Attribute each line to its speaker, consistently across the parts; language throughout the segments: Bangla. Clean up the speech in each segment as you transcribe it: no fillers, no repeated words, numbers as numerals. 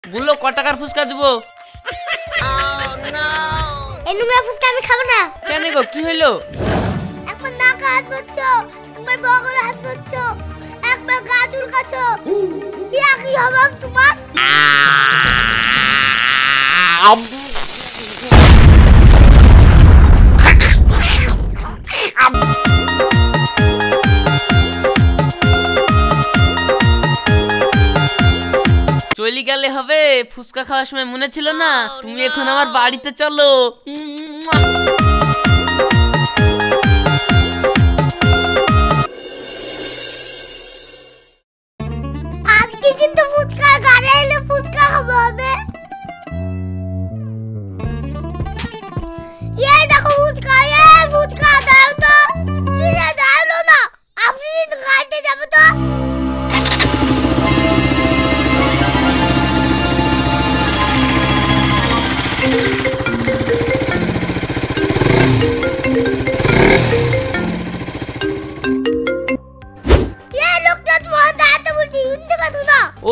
Speaker 1: বললো ক টাকার ফুচকা দিব?
Speaker 2: এই নোংরা ফুচকা আমি খাবো না।
Speaker 1: কেন গো, কি হইলো?
Speaker 2: একবার নাকে হাত ধরছো, একবার বগলে হাত ধরছো, একবার গা চুলকাছো, ইয়া কি হবে তোমার?
Speaker 1: চলি গেলে হবে, ফুচকা খাওয়ার সময় মনে ছিল না তুমি এখন আমার বাড়িতে চলো।
Speaker 2: আজকে কিন্তু ফুচকা গাড়ি এলে ফুচকা খাবো হবে। এই দেখো ফুচকা, এই ফুচকা দাও তো। কিরে দাও না, আপনি তো গাড়িতে যাবো তো।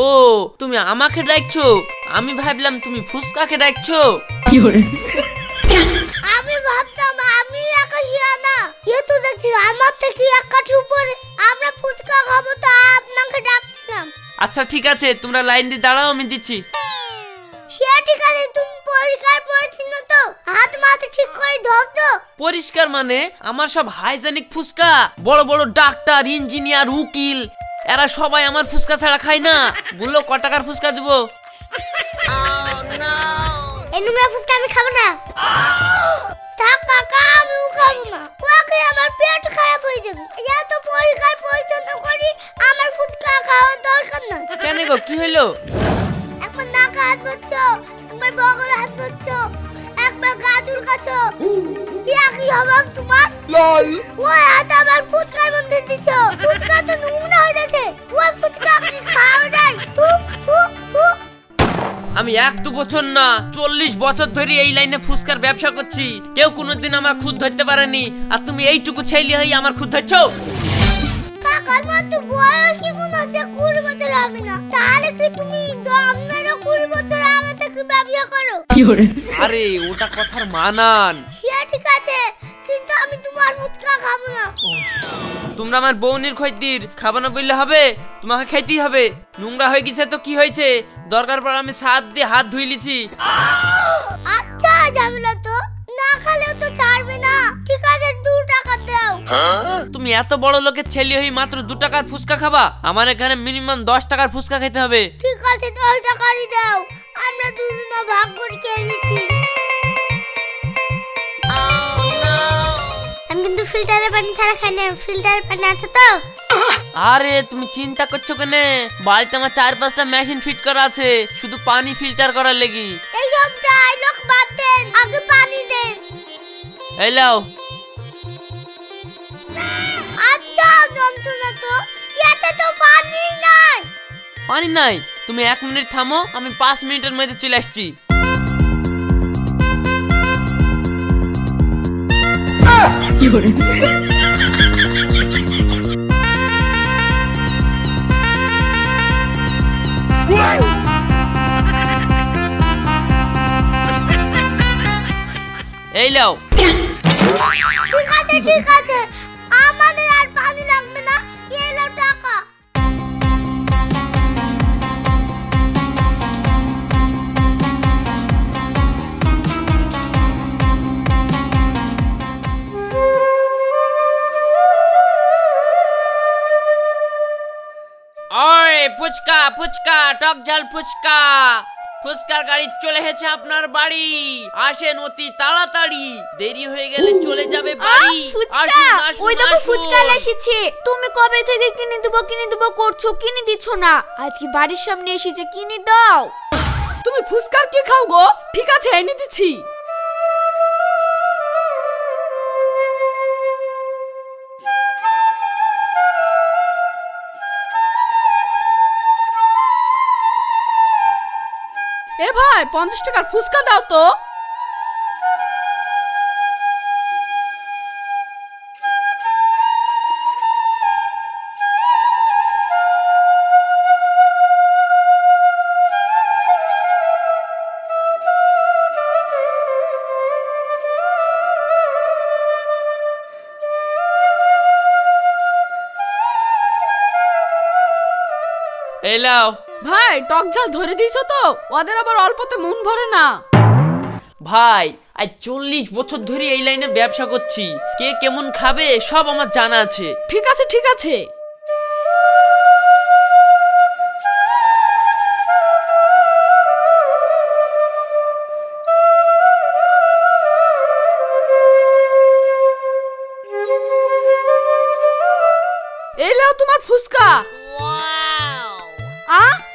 Speaker 1: ও তুমি আমাকে ডাকছো, আমি ভাবলাম তুমি ফুচকাকে ডাকছো।
Speaker 2: আমি ভাবতাম আমি একা শিয়ানা, এ তো দেখছি আমার থেকে এক কাঠি উপরে। আমরা ফুচকা খাবো তো আপনাকে ডাকছিলাম।
Speaker 1: আচ্ছা ঠিক আছে, তোমরা লাইন দিয়ে দাঁড়াও, আমি দিচ্ছি।
Speaker 2: সে ঠিক আছে, তুমি পরিষ্কার পরিচ্ছন্ন তো? হাত মাথা ঠিক করে ধোও তো?
Speaker 1: পরিষ্কার মানে আমার সব হাইজেনিক ফুচকা। বড় বড় ডাক্তার, ইঞ্জিনিয়ার, উকিল এরা সবাই আমার ফুচকা ছাড়া খায় না। বললো ক টাকার ফুচকা দিব?
Speaker 2: এই নোংরা ফুচকা আমি খাবো না। থাক কাকা, আমিও খাবো না। ওকে আমার পেট খারাপ হয়ে যাবে। এত পরিষ্কার পরিচ্ছন্ন করি, আমার ফুচকা খাওয়ার দরকার নাই।
Speaker 1: কেন গো, কি হইলো?
Speaker 2: একবার নাকে হাত ধরছো, একবার বগলে হাত ধরছো, একবার গা চুলকাছো, ইয়া কি হবে তোমার? লল ওই হাত আবার ফুচকার মধ্যে দিছো। ফুচকা তো নোংরা হয়ে গেছে। ওই ফুচকা কি খাওয়া যায়? থু থু থু।
Speaker 1: আমি 1-2 বছর না 40 বছর ধরে এই লাইনে ফুচকার ব্যবসা করছি, কেউ কোনোদিন আমার খুদ ধরতে পারেনি, আর তুমি এইটুকু ছেলে হয়ে আমার খুদ ধরছো।
Speaker 2: কাকার মতো বয়সই মনে হচ্ছে 20 বছর হবে না। তাহলে কি তুমি জন্মেরও 20 বছর আগে থেকে ব্যবসা করো?
Speaker 1: আরে ওটা কথার মানান।
Speaker 2: সে ঠিক আছে, কিন্তু আমি তোমার ফুচকা খাবো না।
Speaker 1: তোমরা আমার বউনির খদ্দের, খাবো না বললে হবে? তোমাকে খাইতেই হবে। নোংরা হয়ে গেছে তো কি হয়েছে, দরকার পড়ে আমি সাত দিয়ে হাত ধুই লিছি।
Speaker 2: আচ্ছা ঝামেলা তো, না খেলেও তো ছাড়বে না। ঠিক আছে 2 টাকা দাও।
Speaker 1: তুমি এত বড় লোকের ছেলে হয়ে মাত্র 2 টাকার ফুচকা খাবা? আমার এখানে মিনিমাম 10 টাকার ফুচকা খেতে হবে।
Speaker 2: ঠিক আছে 10 টাকারই দাও, আমরা দুজনে ভাগ করে খেয়ে নিচ্ছি। আমি কিন্তু ফিল্টারের পানি ছাড়া খাই না। ফিল্টারের পানি আছে তো?
Speaker 1: আরে তুমি চিন্তা করছো কেন, বাড়িতে আমার 4-5টা মেশিন ফিট করা আছে শুধু পানি ফিল্টার করার লেগি।
Speaker 2: এই সব ডায়লগ বাদ দেন, আগে পানি দেন।
Speaker 1: এই লাও।
Speaker 2: আচ্ছা যন্ত্রণা তো, এতে তো পানি নাই।
Speaker 1: পানি নাই? তুমি 1 মিনিট থামো, আমি 5 মিনিটের মধ্যে চলে আসছি। কি করে? এই লাও।
Speaker 2: ঠিক আছে ঠিক আছে, আমাদের আর পানি লাগবে না। এই লাও টাকা।
Speaker 1: ওই ফুচকা ফুচকা, টক ঝাল ফুচকা। ফুচকার গাড়ি চলে এসেছে আপনার বাড়ি, আসেন অতি তাড়াতাড়ি, দেরি হয়ে গেলে চলে যাবে বাড়ি।
Speaker 3: ফুচকা, ওই দেখো ফুচকা এসেছে। তুমি কবে থেকে কিনে দেবো করছো, কিনে দিচ্ছ না। আজকে বাড়ির সামনে এসেছে, কিনে দাও।
Speaker 4: তুমি ফুচকার কি খাও গো? ঠিক আছে এনে দিচ্ছি। এ ভাই 50 টাকার ফুচকা দাও তো।
Speaker 1: এলাও
Speaker 4: ভাই টক ঝাল ধরে দিয়েছো তো, ওদের আবার অল্পতে মন ভরে না।
Speaker 1: ভাই আজ 40 বছর ধরে এই লাইনে ব্যবসা করছি, কে কেমন খাবে সব আমার জানা আছে।
Speaker 4: ঠিক আছে ঠিক আছে। এই নাও তোমার ফুচকা।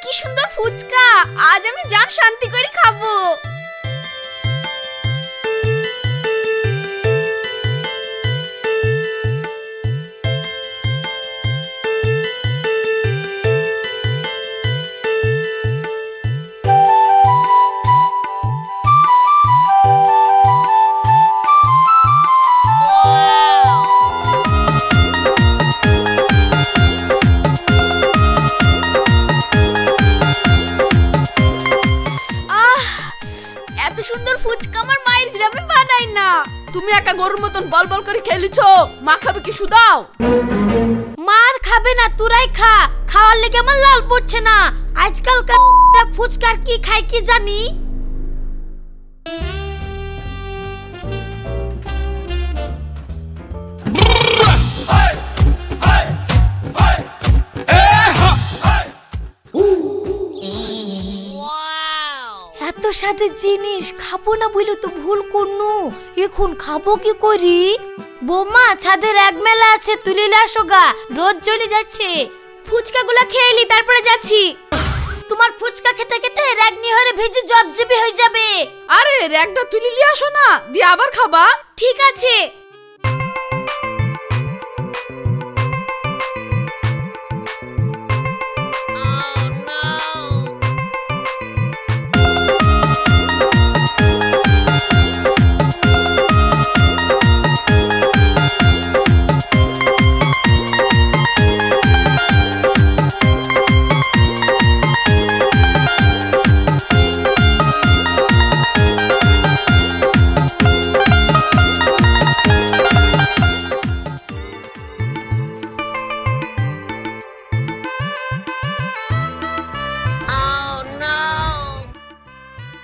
Speaker 3: কি সুন্দর ফুচকা, আজ আমি জান শান্তি করে খাবো। এত সুন্দর ফুচকা আমার মায়ের গ্রামে বানাই না।
Speaker 4: তুমি একা গরুর মতন বল বল করে খেলিছো, মা খাবে কিছু দাও।
Speaker 2: মার খাবে না, তোরাই খা। খাওয়ার লেগে আমার লাল পড়ছে না। আজকালকার ফুচকার কি খায় কি জানি। এত সাথে জিনিস খাবো না বলে তো ভুল করনু। এখন খাবো কি করি? বৌমা ছাদের এক মেলা আছে, তুলে আসো গা, রোদ চলে যাচ্ছে। ফুচকাগুলো খেয়েলি তারপরে যাচ্ছি। তোমার ফুচকা খেতে খেতে রাগনি হয়ে ভেজে জবজবি হয়ে যাবে।
Speaker 4: আরে র্যাকটা তুলে নিয়ে আসো না, দিয়ে আবার খাবা।
Speaker 2: ঠিক আছে।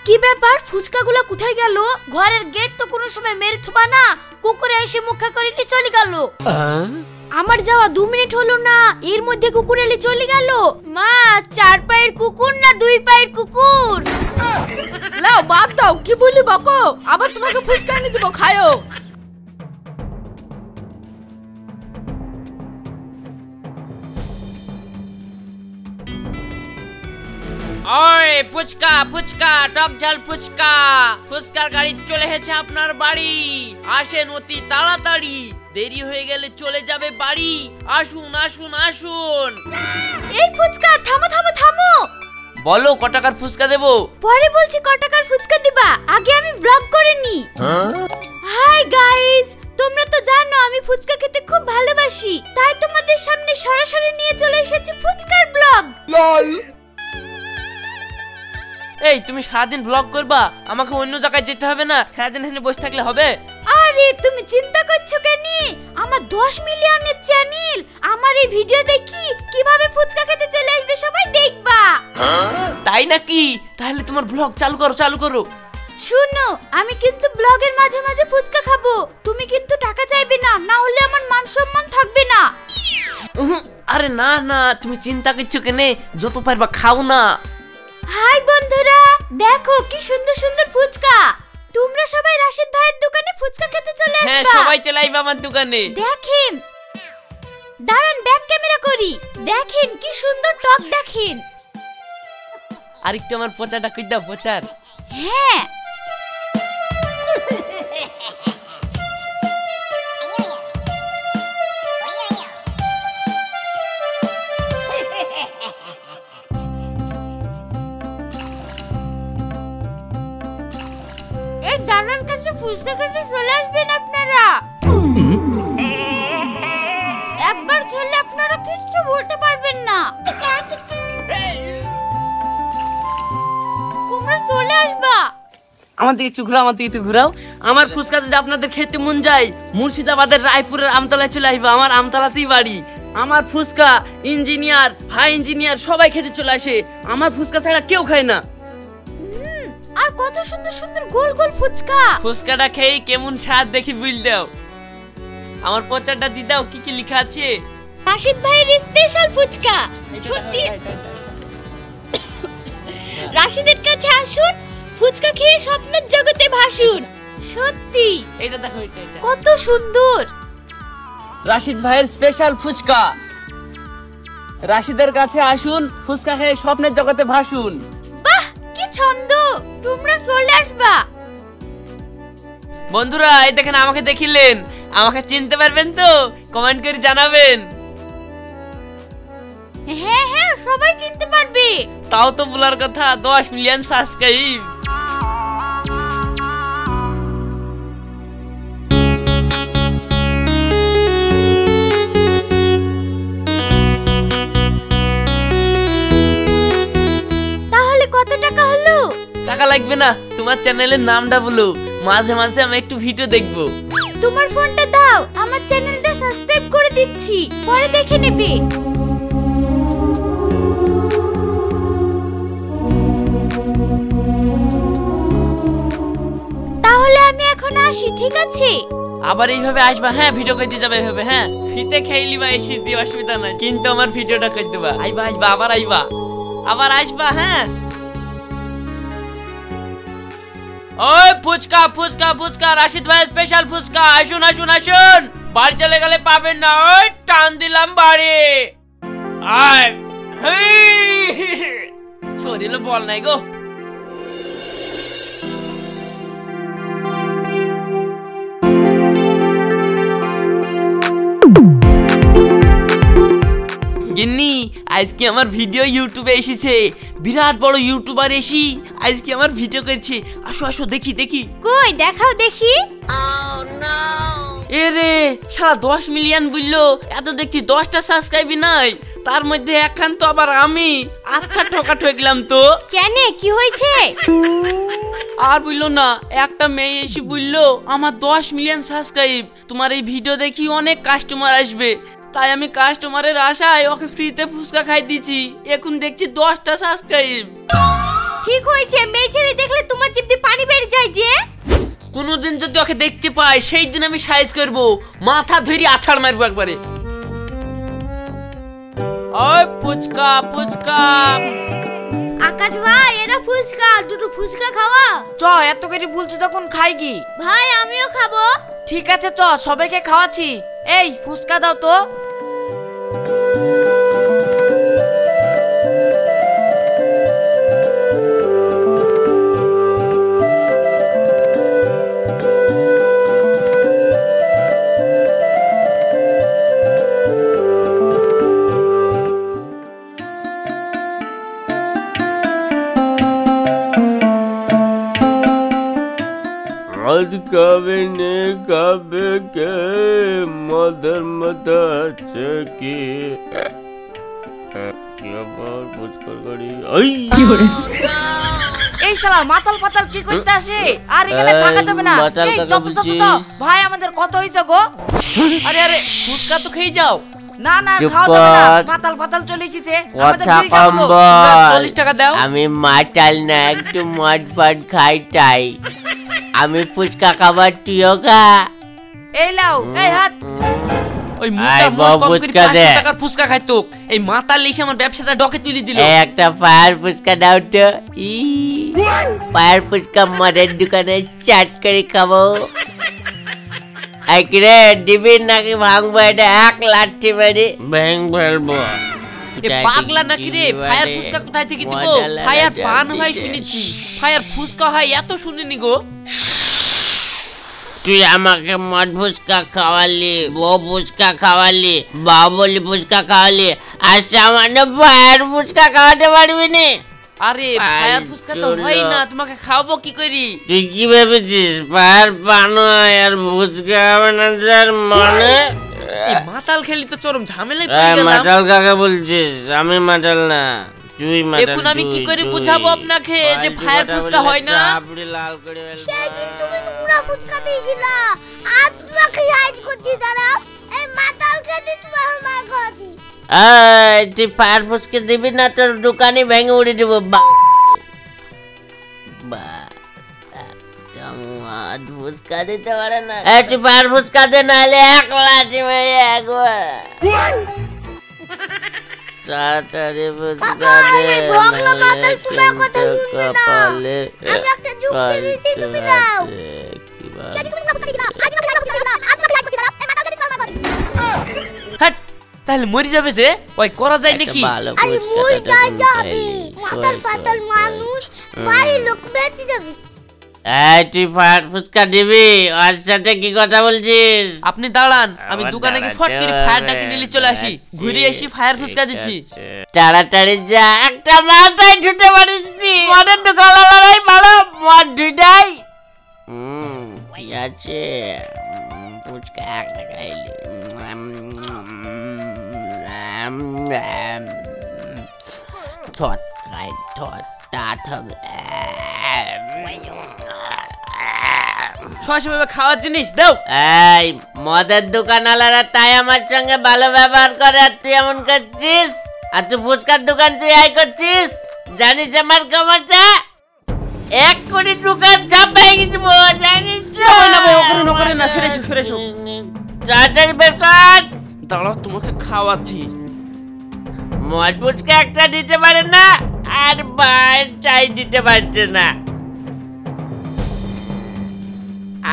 Speaker 2: কি ব্যাপার, ফুচকাগুলো কোথায় গেল? ঘরের গেট তো কোনো সময় মেরে থুবা না, কুকুরে এসে মুখা করে নিয়ে চলে গেল। আমার যাওয়া 2 মিনিট হলো না, এর মধ্যে কুকুর এলে চলে গেল। মা 4 পায়ের কুকুর না 2 পায়ের কুকুর?
Speaker 4: লাও বাদ দাও, কি বলি বকো, আবার তোমাকে ফুচকা এনে দিব, খায়ো।
Speaker 1: ওই ফুচকা ফুচকা টক ঝাল ফুচকা, ফুচকার গাড়ি চলে এসেছে আপনার বাড়ি, আসেন অতি তাড়াতাড়ি, দেরি হয়ে গেলে চলে যাবে বাড়ি। আসুন আসুন আসুন।
Speaker 2: এই ফুচকা থামো থামো থামো।
Speaker 1: বলো ক টাকার ফুচকা দেবো?
Speaker 2: পরে বলছি ক টাকার ফুচকা দিবা, আগে আমি ব্লগ করে নি। হাই গাইস, তোমরা তো জানো আমি ফুচকা খেতে খুব ভালোবাসি, তাই তোমাদের সামনে সরাসরি নিয়ে চলে এসেছি ফুচকার ব্লগ।
Speaker 1: এই তুমি সারাদিন ব্লগ করবা, আমাকে অন্য জায়গায় যেতে হবে না? সারাদিন এখানে বসে থাকলে হবে?
Speaker 2: আরে তুমি চিন্তা করছো কেন? আমার 10 মিলিয়নের চ্যানেল, আমার এই ভিডিও দেখি কিভাবে ফুচকা খেতে চলে আসবে সবাই দেখবা।
Speaker 1: তাই নাকি? তাহলে তোমার ব্লগ চালু করো চালু করো।
Speaker 2: শুনো, আমি কিন্তু ব্লগের মাঝে মাঝে ফুচকা খাবো, তুমি কিন্তু টাকা চাইবে না, না হলে আমার মান সম্মান থাকবে না।
Speaker 1: আরে না না, তুমি চিন্তা করছো কেন, যত পারবা খাও না।
Speaker 2: হাই বন্ধুরা, দেখো কি সুন্দর সুন্দর ফুচকা। তোমরা সবাই রাশিদ ভাইয়ের দোকানে ফুচকা খেতে চলে আসবা।
Speaker 1: হ্যাঁ সবাই চলে আইবা আমার দোকানে।
Speaker 2: দেখেন, দাঁড়ান ব্যাক ক্যামেরা করি, দেখেন কি সুন্দর টক দেখেন।
Speaker 1: আরেকটু আমার পচাটা কই দাও, পচার।
Speaker 2: হ্যাঁ এই দাঁড়ান কাছে ফুচকা খেতে চলে আসবেন আপনারা। একবার খেলে আপনারা কিচ্ছু বলতে পারবেন না। তোমরা চলে আসবা।
Speaker 1: আমার দিকে একটু ঘুরাও, আমার দিকে একটু ঘুরাও। আমার ফুচকা যদি আপনাদের খেতে মন যায়, মুর্শিদাবাদের রায়পুরের আমতলায় চলে আসবে, আমার আমতলাতেই বাড়ি। আমার ফুচকা ইঞ্জিনিয়ার হাই ইঞ্জিনিয়ার সবাই খেতে চলে আসে, আমার ফুচকা ছাড়া কেউ খায় না।
Speaker 3: আর কত সুন্দর সুন্দর গোল গোল ফুচকা।
Speaker 1: ফুচকাটা খেয়ে কেমন স্বাদ দেখি বুঝ দাও। আমার প্রচারটা দি দাও, কি কি লেখা আছে?
Speaker 3: রাশিদ ভাইয়ের স্পেশাল ফুচকা। সত্যি রাশিদের কাছে আসুন, ফুচকা খেয়ে স্বপ্নের জগতে ভাসুন। সত্যি
Speaker 1: এটা দেখো, এটা
Speaker 3: কত সুন্দর।
Speaker 1: রাশিদ ভাইয়ের স্পেশাল ফুচকা। রাশিদের কাছে আসুন, ফুচকা খেয়ে স্বপ্নের জগতে ভাসুন।
Speaker 3: বাহ কি ছন্দ, তোমরা চলে আসবা।
Speaker 1: বন্ধুরা এই দেখেন আমাকে দেখিলেন, আমাকে চিনতে পারবেন তো? কমেন্ট করে জানাবেন।
Speaker 3: হ্যাঁ হ্যাঁ সবাই চিনতে পারবে।
Speaker 1: তাও তো বলার কথা, 10 মিলিয়ন সাবস্ক্রাইব।
Speaker 3: তাহলে কত টাকা হলো?
Speaker 1: টাকা লাগবে না, তোমার চ্যানেলের নামটা বলো, মাঝে মাঝে আমি একটু ভিডিও দেখবো।
Speaker 3: তোমার ফোনটা দাও, আমার চ্যানেলটা সাবস্ক্রাইব করে দিচ্ছি, পরে দেখে নেবে। তাহলে আমি এখন আসি, ঠিক আছে?
Speaker 1: আবার এইভাবে আসবা, হ্যাঁ ভিডিও করে দিয়ে যাবে এইভাবে, হ্যাঁ ফিতে খেইলি বা এসে দিয়ে অসুবিধা নাই, কিন্তু আমার ভিডিওটা করে দেবা। আইবা আইবা, আবার আইবা, আবার আসবা। হ্যাঁ ওই ফুচকা ফুচকা ফুচকা, রাশিদ ভাই স্পেশাল ফুচকা, আসুন আসুন আসুন। বাড়ি চলে গেলে পাবেন না, ওই টান দিলাম বাড়ি। আয় শরীরে বল নাই গো। গিন্নি আজকে আমার ভিডিও ইউটিউবে এসেছে, বিরাট বড় ইউটিউবার এসি আজকে আমার ভিডিও করছে। আসো আসো দেখি দেখি।
Speaker 3: কই দেখাও দেখি।
Speaker 1: এ রে সারা 10 মিলিয়ন বললো, এত দেখছি 10টা সাবস্ক্রাইবই নাই, তার মধ্যে একখান তো আবার আমি। আচ্ছা ঠকা ঠকলাম তো।
Speaker 3: কেন কি হয়েছে?
Speaker 1: আর বললো না, একটা মেয়ে এসে বললো আমার 10 মিলিয়ন সাবস্ক্রাইব, তোমার এই ভিডিও দেখি অনেক কাস্টমার আসবে, তাই আমি কাস্টমারের আশায় ওকে ফ্রিতে ফুচকা খাই দিছি, এখন দেখছি 10টা সাবস্ক্রাইব।
Speaker 3: ঠিক হয়েছে, মেয়ে ছেলে দেখলে তোমার জিভে পানি বের যায় যে।
Speaker 1: কোনোদিন যদি ওকে দেখতে পাই সেই দিন আমি সাইজ করব, মাথা ধরে আছাড় মারবো একবারে। ওই ফুচকা ফুচকা।
Speaker 3: আকাশ ভাই এরা ফুচকা, দুটো ফুচকা খাওয়া।
Speaker 5: চ এত করে বলছি তখন খাই কি?
Speaker 3: ভাই আমিও খাবো।
Speaker 5: ঠিক আছে চ, সবাইকে খাওয়াচ্ছি। এই ফুচকা দাও তো।
Speaker 6: आज कभी ने कभी के मदर मदर चकी क्या बार पूछ कर गड़ी आई
Speaker 5: এই শালা মাতাল পাতাল কি করতে আসে? আর এখানে থাকা যাবে না।
Speaker 6: মাতাল
Speaker 5: এই
Speaker 6: কাকা
Speaker 5: চল চল চল
Speaker 6: বলছিস?
Speaker 5: চল। ভাই আমাদের কত হইছে গো?
Speaker 1: আরে আরে ফুচকা তো খেয়ে যাও।
Speaker 5: না না
Speaker 6: চুপ
Speaker 5: খাওয়া যাবে না,
Speaker 6: কর।
Speaker 5: মাতাল পাতাল চলে এসেছে।
Speaker 6: কথা
Speaker 5: বিল
Speaker 6: কম
Speaker 5: সামলো।
Speaker 6: বল।
Speaker 1: 40 টাকা দাও।
Speaker 6: আমি মাতাল না, একটু মদ ফদ খাই তাই। আমি ফুচকা খাবার তুইও খা।
Speaker 5: এই লাও, এই হাত।
Speaker 1: ওই
Speaker 6: আয়
Speaker 1: মুখটা মোষ কম করে
Speaker 6: ফুচকা
Speaker 1: 500
Speaker 6: দে।
Speaker 1: টাকার ফুচকা খাইতো, এই মাতাল এসে আমার ব্যবসাটা ডকে তুলে দিল।
Speaker 6: এই একটা ফায়ার ফুচকা দাও তো। ই ফায়ার ফুচকা মদের দোকানে চাট করে খাবো। রে দিবি নাকি ভাঙবো? এটা 1 লাঠি মেরে ভেঙ ফেলবো।
Speaker 1: এ পাগলা নাকি রে? ফায়ার ফুচকা কোথায় থেকে দিব? ফায়ার পান হয় শুনেছি, ফায়ার ফুচকা হয় এত শুনিনি গো।
Speaker 6: তুই আমাকে মদ ফুচকা খাওয়ালি, বউ ফুচকা খাওয়ালি, বাবলি ফুচকা খাওয়ালি, আর সামান্য ফায়ার ফুচকা খাওয়াতে পারবি না?
Speaker 1: আরে ফায়ার ফুচকা তো হয় না, তোমাকে খাওয়াবো কি করি?
Speaker 6: তুই কি ভেবেছিস ফায়ার পান হয় আর ফুচকা হবে না? যার মানে
Speaker 1: এই মাতাল খেলি তো চরম ঝামেলায় পড়ে গেলাম।
Speaker 6: মাতাল কাকে বলছিস? আমি মাতাল না, তুই মাতাল।
Speaker 1: এখন আমি কি করে বুঝাবো আপনাকে যে ফায়ার ফুচকা হয় না?
Speaker 6: লাল করে
Speaker 2: সেদিন তুমি নোংরা ফুচকা দিয়েছিলা, আজ তোমাকে সাইজ করছি দাঁড়াও। এই মাতালকে খেতে তুমি আমার খাচ্ছি।
Speaker 6: তুই ফায়ার ফুসকা দিবি না তোর দোকানে ভেঙে উড়ে দেবো। ফুচকা দিতে পারে না, তুই ফায়ার ফুচকা দে, নাহলে এক লাঠি মেরে একবার। তাড়াতাড়ি ফুচকা
Speaker 2: কাকা,
Speaker 6: দে,
Speaker 2: এই ভগলা মাতাল
Speaker 6: নাহলে
Speaker 2: তোমার কথা
Speaker 6: কিন্তু
Speaker 2: শুনবে না।
Speaker 6: কপালে
Speaker 2: আমি একটা যুক্তি দিচ্ছি, তুমি দাও।
Speaker 1: হ্যাট, তাহলে মরে যাবে যে, ওই করা যায় নাকি?
Speaker 2: আরে মরে যাবে, মাতাল ফাতাল মানুষ, বাড়ির লোক বেঁচে যাবে।
Speaker 6: তুই ফায়ার ফুচকা দিবি, ওর সাথে কি কথা বলছিস?
Speaker 1: আপনি দাঁড়ান, আমি
Speaker 6: আমার
Speaker 1: দোকানে গিয়ে ফট করে
Speaker 6: দাঁড়াতে
Speaker 1: ফায়ারটাকে
Speaker 6: হবে।
Speaker 1: নিয়ে চলে আসি, ঘুরে এসে ফায়ার ফুচকা দিচ্ছি।
Speaker 6: তাড়াতাড়ি যা, একটা মাথায় ছুটে পারিস নি, মদের দোকান লড়াই মারো, মদ দুইটাই। কি আছে, ফুচকা একটা খাইলি, থট খাই, থট দাঁত হবে।
Speaker 1: সবসময় খাওয়ার জিনিস দাও।
Speaker 6: এই মদের দোকানওয়ালারা তাই আমার সঙ্গে ভালো ব্যবহার করে, আর তুই এমন করছিস? আর তুই ফুচকার দোকান তুই আয় করছিস? জানিস আমার ক্ষমতা? 1 কোটি দোকান সব ভেঙে দেবো, জানিস?
Speaker 1: ওখানে না, ফিরে এসো, ফিরে এসো।
Speaker 6: তাড়াতাড়ি বের কর।
Speaker 1: দাঁড়াও, তোমাকে খাওয়াচ্ছি।
Speaker 6: মদ ফুচকা একটা দিতে পারে না, আর বাইর চাই দিতে পারছে না।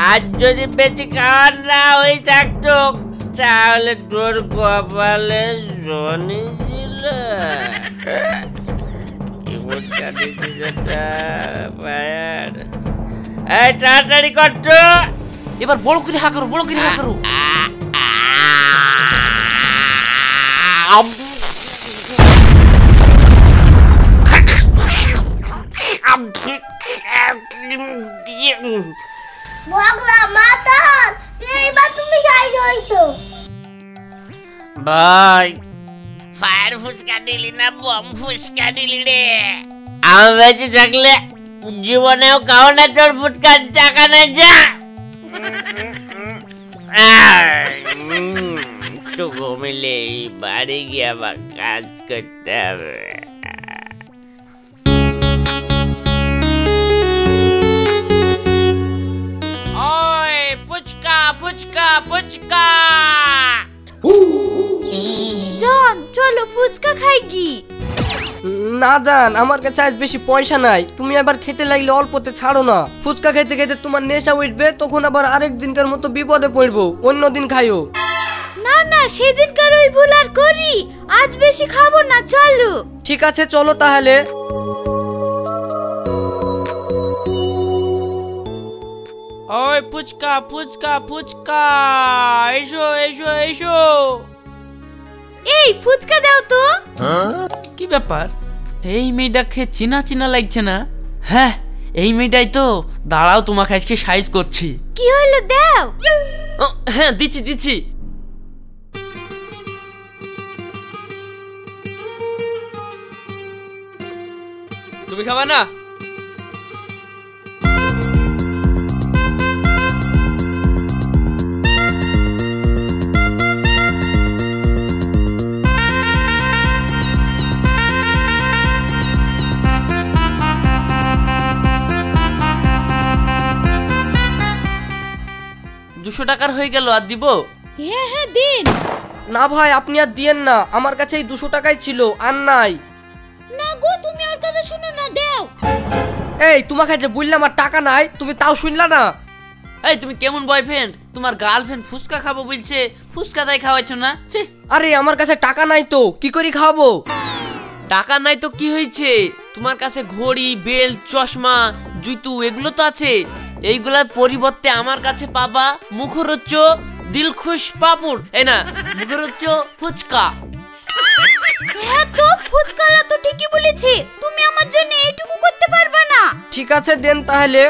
Speaker 6: আজ যদি বেশি খাওয়ার না হয়ে থাকতো, তাহলে তোর কপালে শনি ছিল। কি ফুচকা দিচ্ছিস এটা, বাইর। এই তাড়াতাড়ি করতো।
Speaker 1: এবার বড় করে হা করো, বড় করে হা করো।
Speaker 2: ভগলা মাতাল, এইবার তুমি সাইজ হইছো।
Speaker 6: ভাই ফায়ার ফুচকা দিলি না বম ফুচকা দিলি রে? আমি বেঁচে থাকলে জীবনেও খাও না তোর ফুচকার টাকা না, যা। তো ঘুমিলে বাড়ি গিয়ে আবার কাজ করতে হবে।
Speaker 1: ওই ফুচকা, ফুচকা, ফুচকা।
Speaker 3: জান চলো ফুচকা খাই গি।
Speaker 5: না জান, আমার কাছে আজ বেশি পয়সা নাই, তুমি আবার খেতে লাগলে অল্পতে ছাড়ো না। ফুচকা খেতে খেতে তোমার নেশা উঠবে, তখন আবার আরেক দিনকার মতো বিপদে পড়বো, অন্য দিন খাইও।
Speaker 3: না না, সেদিনকার ওই ভুল আর করি, আজ বেশি খাবো না, চলো।
Speaker 5: ঠিক আছে চলো তাহলে।
Speaker 1: ওই ফুচকা, ফুচকা, ফুচকা, এসো, এসো, এসো।
Speaker 3: এই ফুচকা দাও তো।
Speaker 1: কি ব্যাপার, এই মেয়েটাকে চিনা চিনা লাগছে না? হ্যাঁ, এই মেয়েটাই তো। দাঁড়াও, তোমাকে আজকে সাইজ করছি।
Speaker 3: কি হলো, দাও।
Speaker 1: হ্যাঁ, দিচ্ছি, দিচ্ছি। তুমি খাবা না? টাকার হয়ে গেল, আর দিব?
Speaker 3: হ্যাঁ হ্যাঁ দিন।
Speaker 5: না ভাই, আপনি আর দিয়েন না, আমার কাছে এই 200 টাকাই ছিল, আর নাই।
Speaker 3: না গো, তুমি ওর কথা শুনো না, দাও।
Speaker 5: এই তোমাকে যে বললাম আর টাকা নাই, তুমি তাও শুনলা না?
Speaker 1: এই তুমি কেমন বয়ফ্রেন্ড? তোমার গার্লফ্রেন্ড ফুচকা খাবো বলছে, ফুচকা তাই খাওয়াচ্ছ না? ছি।
Speaker 5: আরে আমার কাছে টাকা নাই তো, কি করে খাওয়াবো?
Speaker 1: টাকা নাই তো কি হয়েছে? তোমার কাছে ঘড়ি, বেল্ট, চশমা, জুতো এগুলো তো আছে। এইগুলার পরিবর্তে আমার কাছে পাবা মুখরোচ্চ দিলখুশ পাপড়, এই না মুখরোচ্চ ফুচকা।
Speaker 3: হ্যাঁ তো, ফুচকালা তো ঠিকই বলেছে, তুমি আমার জন্য এইটুকু করতে পারবে না?
Speaker 5: ঠিক আছে দেন তাহলে।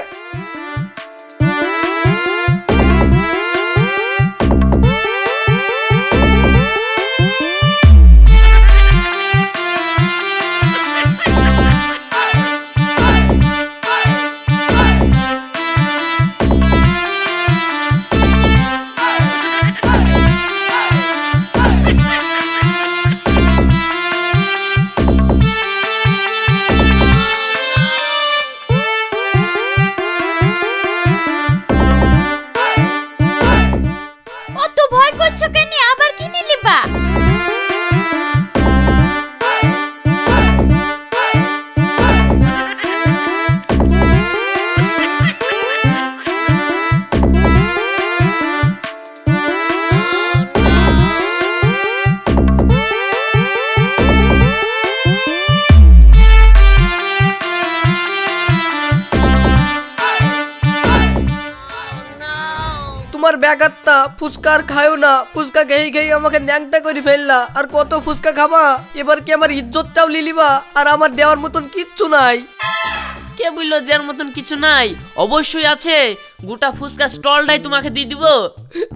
Speaker 5: আমার ব্যাগাত্তা ফুচকা আর খায়ও না, ফুচকা খেয়ে খেয়ে আমাকে ন্যাংটা করে ফেললা। আর কত ফুচকা খাবা? এবার কি আমার ইজ্জতটাও লিলিবা? আর আমার দেওয়ার মতন কিচ্ছু নাই।
Speaker 1: কে বললো দেওয়ার মতন কিছু নাই? অবশ্যই আছে, গোটা ফুচকা স্টলটাই তোমাকে দিয়ে দিব।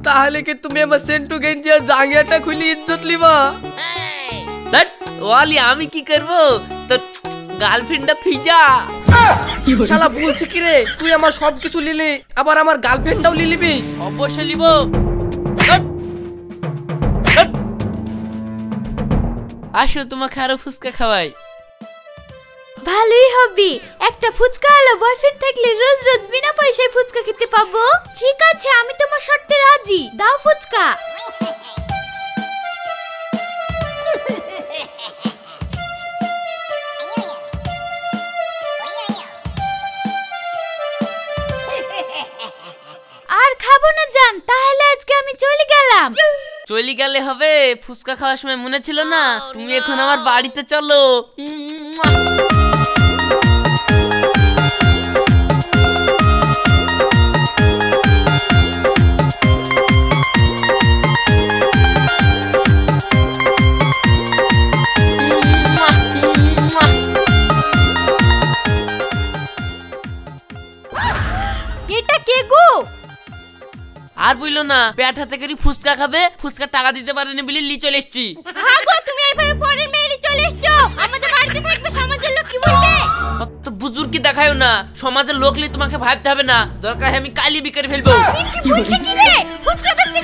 Speaker 5: তাহলে কি তুমি আমার সেন্টু গেঞ্জি আর জাঙ্গিয়াটা খুলে ইজ্জত লিবা?
Speaker 1: ধ্যাৎ, ওয়ালি আমি কি করব? তো গার্লফ্রেন্ডটা থুই যা।
Speaker 5: শালা বলছি কি রে, তুই আমার সবকিছু লিলি, আবার আমার গার্লফ্রেন্ডটাও লিলিবি?
Speaker 1: অবশ্যই লিব। ধ্যাৎ, ধ্যাৎ। আসো তোমাকে আরো ফুচকা খাওয়াই।
Speaker 3: ভালোই হবে, একটা ফুচকা আলা বয়ফ্রেন্ড থাকলে রোজ রোজ বিনা পয়সায় ফুচকা খেতে পাবো। ঠিক আছে, আমি তোমার শর্তে রাজি, দাও ফুচকা। আর খাবো না জান, তাহলে আজকে আমি চলে গেলাম।
Speaker 1: চলে গেলে হবে? ফুচকা খাওয়ার সময় মনে ছিল না? তুমি এখন আমার বাড়িতে চলো।
Speaker 3: এটা কে গো?
Speaker 1: আর বললো না, পেট হাতে করে ফুচকা খাবে, ফুচকা টাকা দিতে পারেনি বলে লি চলে এসছি।
Speaker 3: হ্যাঁ গো, তুমি এইভাবে পরের মেয়েলি চলে এসছো, আমাদের বাড়িতে থাকবে, সমাজের লোক কি বলবে?
Speaker 1: অত বুজুর্গি দেখায়ও না, সমাজের লোকলি তোমাকে ভাবতে হবে না, দরকার হয় আমি কালি বিকেরে ফেলবো।
Speaker 3: মিছি বলছে কি রে? ফুচকা বেচতে